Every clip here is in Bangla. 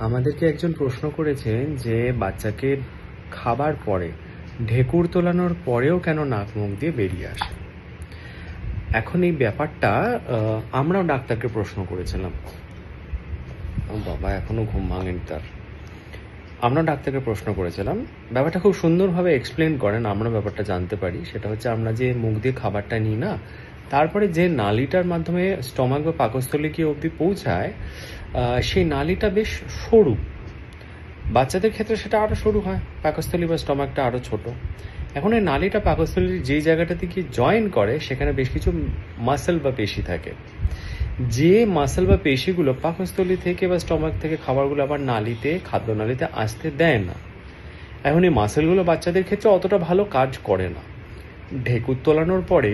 আমাদেরকে একজন প্রশ্ন করেছেন যে বাচ্চাকে খাবার পরে ঢেকুর তোলানোর পরেও কেন নাক মুখ দিয়ে বেরিয়ে আসে। এখন এই ব্যাপারটা আমরাও ডাক্তারকে প্রশ্ন করেছিলাম। বাবা এখনো ঘুম ভাঙেনি তার। আমরা ডাক্তারকে প্রশ্ন করেছিলাম, ব্যাপারটা খুব সুন্দরভাবে এক্সপ্লেন করেন, আমরা ব্যাপারটা জানতে পারি। সেটা হচ্ছে, আমরা যে মুখ দিয়ে খাবারটা নিই না, তারপরে যে নালিটার মাধ্যমে স্টমাক বা পাকস্থলী গিয়ে অবধি পৌঁছায়, সেই নালিটা বেশ সরু। বাচ্চাদের ক্ষেত্রে সেটা আরও সরু হয়, পাকস্থলী বা স্টমাকটা আরও ছোট। এখন এই নালিটা পাকস্থলীর যেই জায়গাটাতে গিয়ে জয়েন করে, সেখানে বেশ কিছু মাসেল বা পেশি থাকে। যে মাসেল বা পেশিগুলো পাকস্থলী থেকে বা স্টমাক থেকে খাবারগুলো আবার নালিতে, খাদ্যনালীতে আসতে দেয় না। এখন এই মাসেলগুলো বাচ্চাদের ক্ষেত্রে অতটা ভালো কাজ করে না। ঢেকুর তোলানোর পরে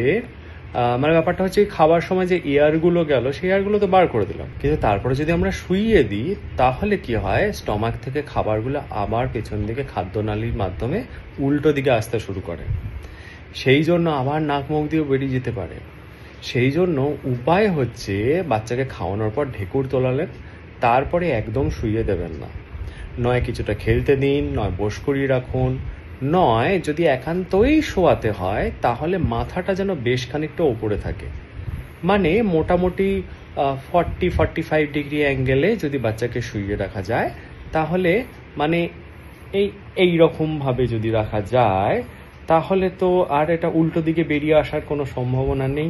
মানে ব্যাপারটা হচ্ছে, খাবার সময় যে এয়ারগুলো গেল, সেই এয়ারগুলো তো বার করে দিলাম, কিন্তু তারপরে যদি আমরা শুইয়ে দিই, তাহলে কি হয়, স্টমাক থেকে খাবারগুলো আবার পেছন দিকে খাদ্যনালীর মাধ্যমে উল্টো দিকে আসতে শুরু করে। সেই জন্য আবার নাক মুখ দিয়েও বেরিয়ে যেতে পারে। সেই জন্য উপায় হচ্ছে, বাচ্চাকে খাওয়ানোর পর ঢেকুর তোলালেন, তারপরে একদম শুইয়ে দেবেন না। নয় কিছুটা খেলতে দিন, নয় বোস করিয়ে রাখুন, নয় যদি একান্তই শোয়াতে হয়, তাহলে মাথাটা যেন বেশ খানিকটা ওপরে থাকে। মানে মোটামুটি 40-45 ডিগ্রি অ্যাঙ্গেলে যদি বাচ্চাকে শুইয়ে রাখা যায়, তাহলে মানে এই রকম ভাবে যদি রাখা যায়, তাহলে তো আর এটা উল্টো দিকে বেরিয়ে আসার কোনো সম্ভাবনা নেই।